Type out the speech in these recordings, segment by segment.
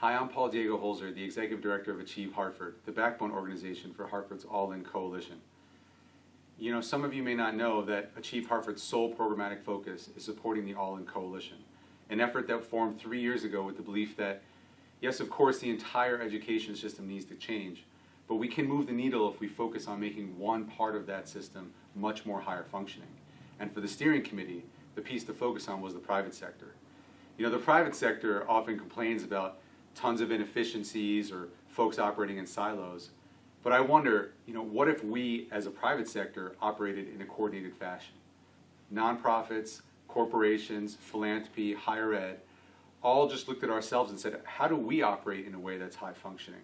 Hi, I'm Paul Diego Holzer, the Executive Director of Achieve Hartford, the backbone organization for Hartford's All-In Coalition. You know, some of you may not know that Achieve Hartford's sole programmatic focus is supporting the All-In Coalition, an effort that formed 3 years ago with the belief that, yes, of course, the entire education system needs to change, but we can move the needle if we focus on making one part of that system much more higher functioning. And for the steering committee, the piece to focus on was the private sector. You know, the private sector often complains about tons of inefficiencies or folks operating in silos. But I wonder, you know, what if we as a private sector operated in a coordinated fashion? Nonprofits, corporations, philanthropy, higher ed, all just looked at ourselves and said, how do we operate in a way that's high functioning?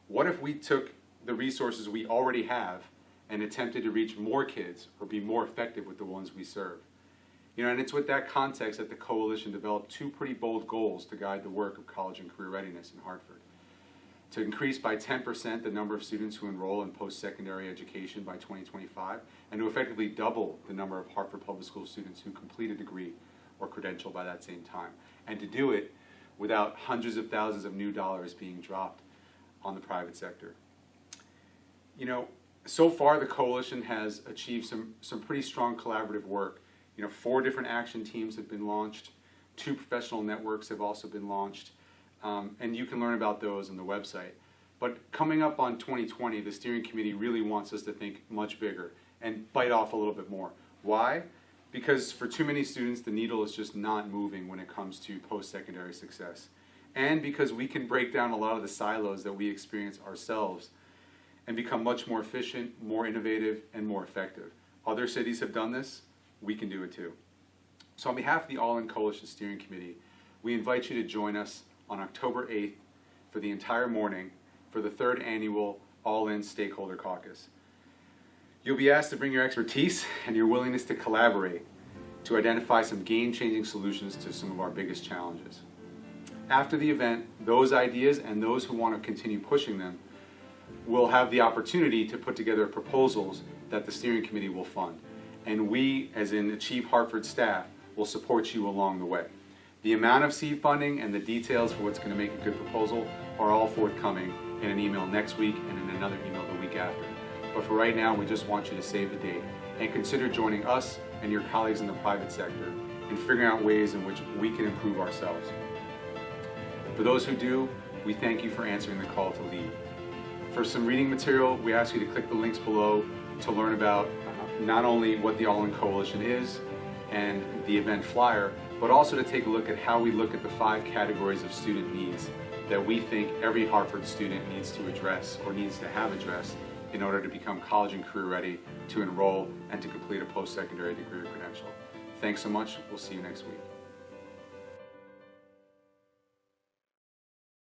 What if we took the resources we already have and attempted to reach more kids or be more effective with the ones we serve? You know, and it's with that context that the coalition developed two pretty bold goals to guide the work of college and career readiness in Hartford. To increase by 10% the number of students who enroll in post-secondary education by 2025, and to effectively double the number of Hartford Public School students who complete a degree or credential by that same time. And to do it without hundreds of thousands of new dollars being dropped on the private sector. You know, so far the coalition has achieved some pretty strong collaborative work. You know, 4 different action teams have been launched, 2 professional networks have also been launched, and you can learn about those on the website. But coming up on 2020, the steering committee really wants us to think much bigger and bite off a little bit more. Why? Because for too many students, the needle is just not moving when it comes to post-secondary success. And because we can break down a lot of the silos that we experience ourselves and become much more efficient, more innovative, and more effective. Other cities have done this. We can do it too. So on behalf of the All-In Coalition Steering Committee, we invite you to join us on October 8th for the entire morning for the 3rd annual All-In Stakeholder Caucus. You'll be asked to bring your expertise and your willingness to collaborate to identify some game-changing solutions to some of our biggest challenges. After the event, those ideas and those who want to continue pushing them will have the opportunity to put together proposals that the steering committee will fund. And we, as in Achieve Hartford staff, will support you along the way. The amount of seed funding and the details for what's going to make a good proposal are all forthcoming in an email next week and in another email the week after. But for right now, we just want you to save the date and consider joining us and your colleagues in the private sector in figuring out ways in which we can improve ourselves. For those who do, we thank you for answering the call to lead. For some reading material, we ask you to click the links below to learn about not only what the All-In Coalition is and the event flyer, but also to take a look at how we look at the 5 categories of student needs that we think every Hartford student needs to address or needs to have addressed in order to become college and career ready to enroll and to complete a post-secondary degree or credential. Thanks so much. We'll see you next week.